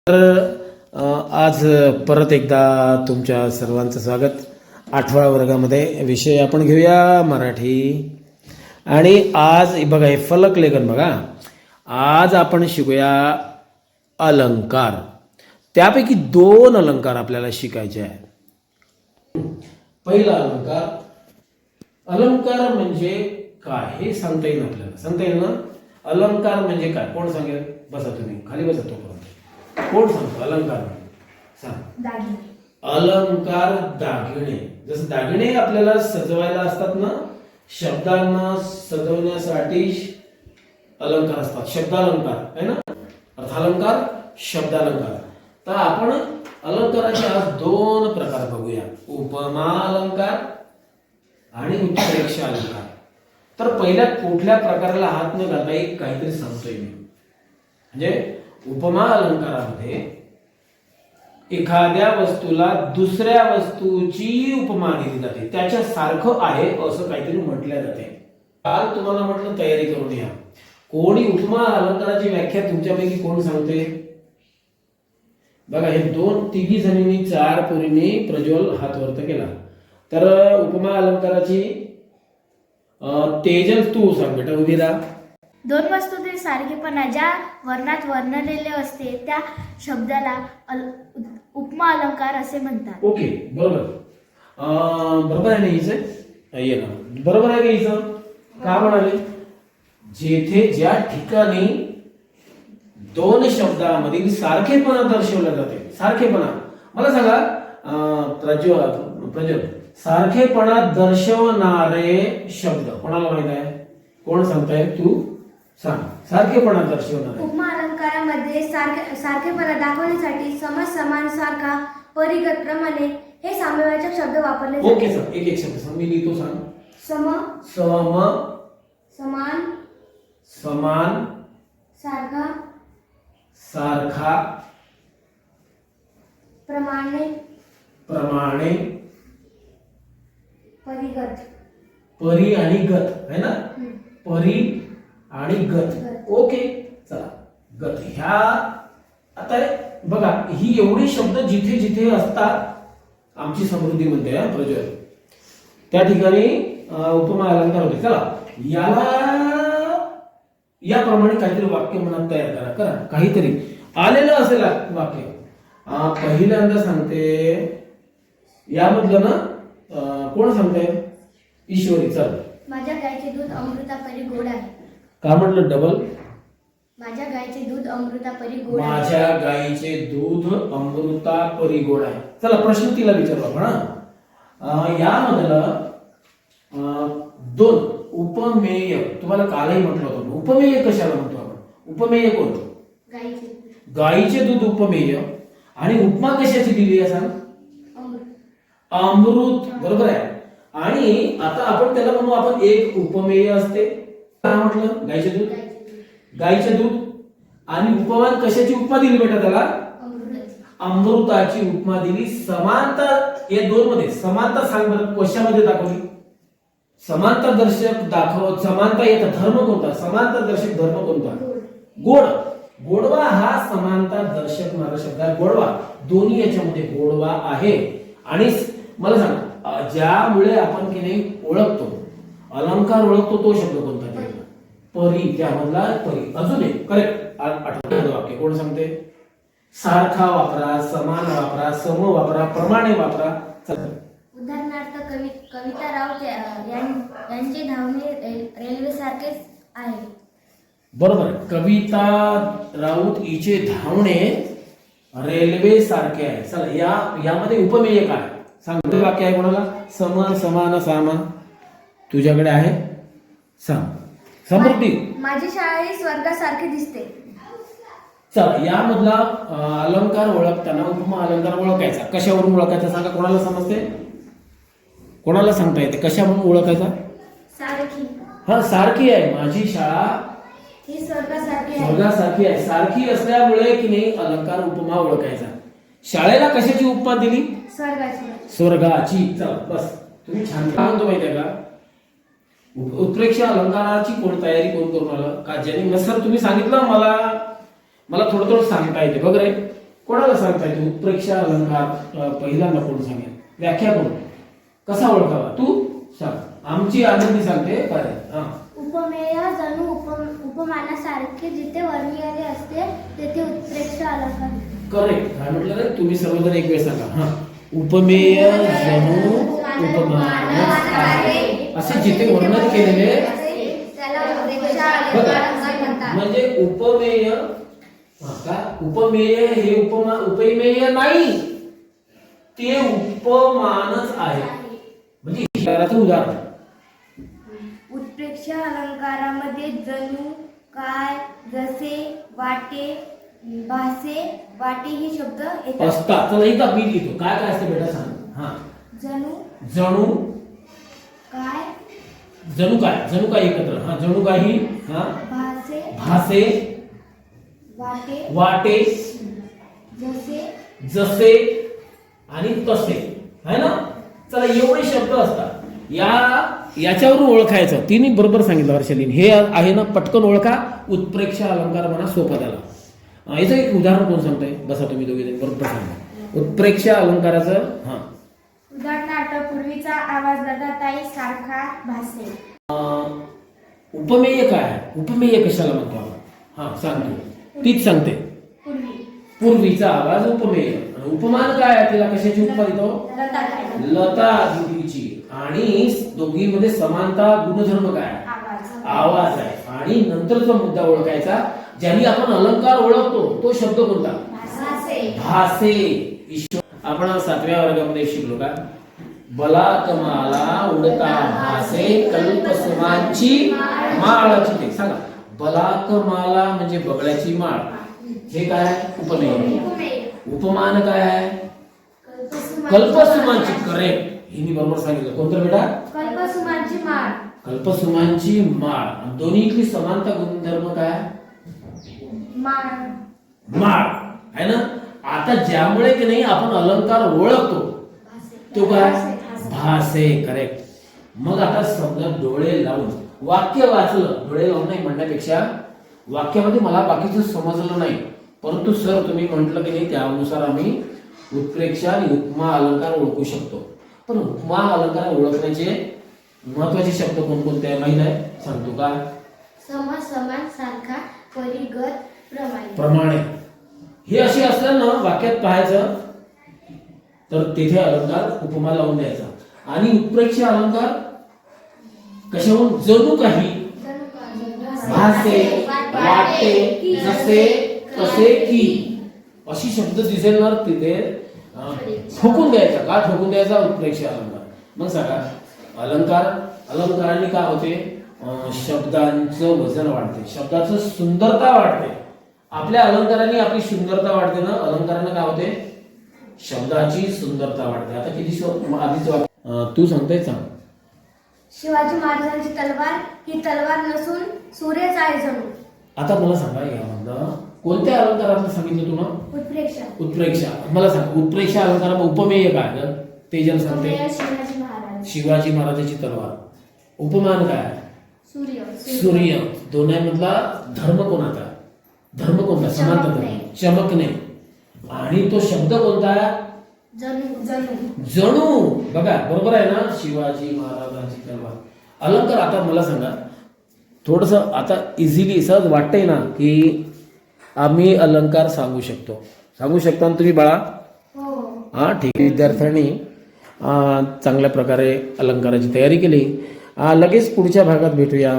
तर आज परत एकदा तुमच्या सर्वांचं स्वागत. 8व्या वर्गामध्ये विषय आपण घेऊया मराठी. आणि आज बघा हे फलकलेखन बघा. आज आपण शिकूया अलंकार. त्यापैकी 2 अलंकार आपल्याला शिकायचे आहेत. पहिला अलंकार. अलंकार म्हणजे काय हे सांगता येईल आपल्याला. सांगता येईल ना. अलंकार म्हणजे काय कोण सांगेल? बसा तुम्ही खाली बसा. कोण सांगतो अलंकार सांग? दागिने. अलंकार दागिने. जसं दागिने आपल्याला सजवायला असतात ना, शब्दांना सजवण्यासाठी अलंकार असतात. शब्दालंकार आहे ना, अर्थालंकार शब्दालंकार. तर आपण अलंकाराचे आज 2 प्रकार बघूया. उपमा अलंकार आणि उत्प्रेक्षा अलंकार. तर पहिल्या कुठल्या प्रकाराला हात न घालता एक काहीतरी सांगतोय मी. म्हणजे उपमा अलंकारामध्ये एखाद्या वस्तूला दुसऱ्या वस्तूची उपमा दिली जाते. त्याच्या सारखं आहे असं काहीतरी म्हटलं जाते. काल तुम्हाला म्हटलं तयारी करून या. कोणी उपमा अलंकाराची व्याख्या तुमच्यापैकी कोण सांगते? बघा हे 2-3 जणींनी 4 पोरींनी प्रज्वल हात वरत केला. तर उपमा अलंकाराची तेजल तू सांग बेटा. उभी राहा. 2 वस्तूंतील सारखेपणा ज्या वर्णात वर्णलेले असते त्या शब्दाला उपमा अलंकार असे म्हणतात. ओके बरोबर. बरोबर आहे ना हिचं? ये ना बरोबर आहे का हिचं? का म्हणाले? जेथे ज्या ठिकाणी 2 शब्दांमधील सारखेपणा दर्शवला जाते. सारखेपणा मला सांगा प्रज्वल सारखेपणा दर्शवणारे शब्द कोणाला माहित आहे? कोण सांगताय? तू सांग. सारखेपणा दर्शवणारे. उपमा अलंकारामध्ये सारखेपणा दाखवण्यासाठी समज, समान, सारखा, परिगत, प्रमाणे हे साम्यवाचक शब्द वापरले जातात. Okay sir. एक शब्द सांग. मी लिहितो. सांग. सम, समान, समान, सारखा, सारखा, प्रमाणे, परिगत. परी आणि गत आहे ना. परी आणि गत. ओके चला. गत ह्या आता बघा ही एवढी शब्द जिथे जिथे असतात आमची समृद्धी म्हणते प्रज्वल त्या ठिकाणी उपमा अलंकार होते. चला याला याप्रमाणे काहीतरी वाक्य मनात तयार करा. काहीतरी आलेलं असेल वाक्य. पहिल्यांदा सांगते यामधलं ना कोण सांगते? ईश्वरी. चल. माझ्या गायीचे दूध अमृतापरी गोड आहे. का म्हटलं डबल? माझ्या गायीचे दूध अमृतापरी गोड आहे. माझ्या गायीचे दूध अमृतापरी गोड आहे. चला प्रश्न तिला विचारू आपण. यामधलं 2 उपमेय तुम्हाला कालही म्हटलं होतं. उपमेय कशाला म्हणतो आपण? उपमेय कोणतं? गायीचे. गायीचे दूध उपमेय. आणि उपमा कशाची दिली आहे सांग? अमृत. बरोबर आहे. आणि आता आपण त्याला म्हणू आपण एक उपमेय असते. काय म्हटलं? गायीचे दूध. गायीचे दूध आणि उपमान कशाची उपमा दिली बेटा त्याला? अमृताची उपमा दिली. समानता या 2 मध्ये समानता सांग बरं. कशामध्ये दाखवली? समानता दर्शक दाखव. समानता येत धर्म कोणता? समानता दर्शक धर्म कोणता? गोड. गोडवा हा समानता दर्शक मारा शब्द आहे. गोडवा दोन्ही याच्यामध्ये गोडवा आहे. आणि मला सांग ज्यामुळे आपण की नाही ओळखतो अलंकार ओळखतो तो शब्द कोणता? परी. त्यामधला परी. अजून एक करेक्ट. 8वं वाक्य कोण सांगते? सारखा वापरा, समान वापरा, सम वापरा, प्रमाणे वापरा. उदाहरणार्थ कविता राऊत यांचे धावणे रेल्वे सारखेच आहे. बरोबर आहे. कविता राऊत हिचे धावणे रेल्वे सारखे आहे. चला यामध्ये उपमेय काय सांग? वाक्य आहे कोणाला? सम, समान, सामा. तुझ्याकडे आहे सांग. समृद्धी. माझी शाळा ही स्वर्गासारखी दिसते. चला यामधला अलंकार ओळखताना उपमा अलंकार ओळखायचा. कशावरून ओळखायचा सांगा? कोणाला समजते? कोणाला सांगता येते? कशावरून ओळखायचा? सारखी. हा सारखी आहे. माझी शाळा ही स्वर्गासारखी आहे. स्वर्गासारखी आहे. सारखी असल्यामुळे की नाही अलंकार उपमा ओळखायचा. शाळेला कशाची उपमा दिली? स्वर्गाची. स्वर्गाची. चला बस. तुम्ही छान काय म्हणतो माहितीये का? उत्प्रेक्षा अलंकाराची तयारी कोण करून आलं का? ज्यांनी सर तुम्ही सांगितलं मला थोडं सांगता येते बघ रे. कोणाला सांगता येतो उत्प्रेक्षा अलंकार? पहिल्यांदा कोण सांगेल? व्याख्या कोण? कसा ओळखावा? तू सांग. आमची आनंदी सांगते काय? हा. उपमेय जणू उपमानासारखे जिथे वर्णियाले असते तेथे उत्प्रेक्षा अलंकार. करेक्ट. काय म्हटलं रे? तुम्ही सर्वजण एक वेळ सांगा. हा. उपमेय जणू उपमानासारखे असे जिथे वर्णन केलेले त्याला उत्प्रेक्षा अलंकार म्हणतात. म्हणजे उपमेय. का उपमेय हे उपमेय नाही, ते उपमानच आहे. म्हणजे इशाराचं उदाहरण. उत्प्रेक्षा अलंकारामध्ये जणू, काय, जसे, वाटे, भासे, वाटे हे शब्द येतात. असतात. चला इथं मी लिहितो. काय काय असते बेटा सांग. हा. जणू, जणू, काय, जणू काय, जणू काय एकत्र. हा. जणू काही. हा. भासे, भासे, वाटे, वाटे, जसे, जसे आणि तसे. है ना? चला एवढे शब्द असतात. याच्यावरून ओळखायचं. तिने बरोबर सांगितलं हर्षलीन. हे आहे ना, पटकन ओळखा. उत्प्रेक्षा अलंकार म्हणा, सोपं त्याला. याचं एक उदाहरण कोण सांगताय? बसा तुम्ही दोघे जण बरोबर सांगा. उत्प्रेक्षा अलंकाराचं. हा. उदाहरणार्थ पूर्वीचा आवाज लताताई सारखा भासे. उपमेय काय आहे? उपमेय कशाला म्हणतो आपण? हा सांगतो. तीच सांगते. पूर्वी, पूर्वीचा आवाज उपमेय. आणि उपमान काय आहे? तिला कशाची उपमा देतो? लताताई, लता दिदीची. आणि दोघींमध्ये समानता गुणधर्म काय आहे? आवाज, आवाज आहे. आणि नंतरचा मुद्दा ओळखायचा. ज्याने आपण अलंकार ओळखतो तो शब्द कोणता? भासे. भासे. ईश्वर. आपण 7व्या वर्गामध्ये शिकलो का? बलाकमाला उडता भासे कल्पसुमांची माळाची. ते सांगा. बलाकमाला म्हणजे बगळ्याची माळ. हे काय? उपमेय. उपमान काय आहे? कल्पसुमांची. करेक्ट. हिने बरोबर सांगितलं. कोणतं बेटा? कल्पसुमांची माळ. कल्पसुमांची माळ. दोन्हीतली समानता गुणधर्म काय? माळ, माळ आहे ना. आता ज्यामुळे की नाही आपण अलंकार ओळखतो तो काय? भासे. करेक्ट. मग आता समजा डोळे लावून वाक्य वाचलं. डोळे लावून नाही म्हणण्यापेक्षा वाक्यामध्ये मला बाकीचं समजलं नाही, परंतु सर तुम्ही म्हटलं की नाही त्यानुसार आम्ही उत्प्रेक्षा आणि उपमा अलंकार ओळखू शकतो. पण उपमा अलंकार ओळखण्याचे महत्वाचे शब्द कोणकोणते आहे माहित आहे? सांगतो का? सम, समान, सारखा, परिगत, प्रमाणे. प्रमाणे. हे असे असलं ना वाक्यात पाहायचं तर तेथे अलंकार उपमा लावून द्यायचा. आणि उत्प्रेक्षा अलंकार कशावरून? जणू काही, भासे, वाटे, जसे, तसे की अशी शब्द दिसेल ना तिथे ठोकून द्यायचा. का ठोकून द्यायचा? उत्प्रेक्षा अलंकार. मग सांगा अलंकाराने काय होते? शब्दांचं वजन वाढते, शब्दाचं सुंदरता वाढते. आपल्या अलंकाराने आपली सुंदरता वाढते ना. अलंकाराने काय होते? शब्दाची सुंदरता वाढते. आता किती आधीच तू सांगताय सांग. शिवाजी महाराजांची तलवार ही तलवार नसून सूर्यच आहे जणू. आता मला सांगा यामधलं कोणत्या अलंकारातलं सांगितलं तुला? उत्प्रेक्षा. उत्प्रेक्षा. मला सांग उत्प्रेक्षा अलंकार उपमेय काय? ते जण सांगते. शिवाजी महाराज. शिवाजी महाराजांची तलवार. उपमान काय? सूर्य. सूर्य. दोन्हीमधला धर्म कोणाचा? धर्म कोणता? समांतर धर्म. चमकणे. आणि तो शब्द कोणता? जणू. जणू. जणू. बघा बरोबर आहे ना. शिवाजी महाराजांची तलवार. अलंकार. आता मला सांगा थोडस आता इझिली सहज वाटतंय ना की आम्ही अलंकार सांगू शकतो ना तुम्ही बाळा? हो. हा ठीक आहे. विद्यार्थ्यांनी चांगल्या प्रकारे अलंकाराची तयारी केली. लगेच पुढच्या भागात भेटूया.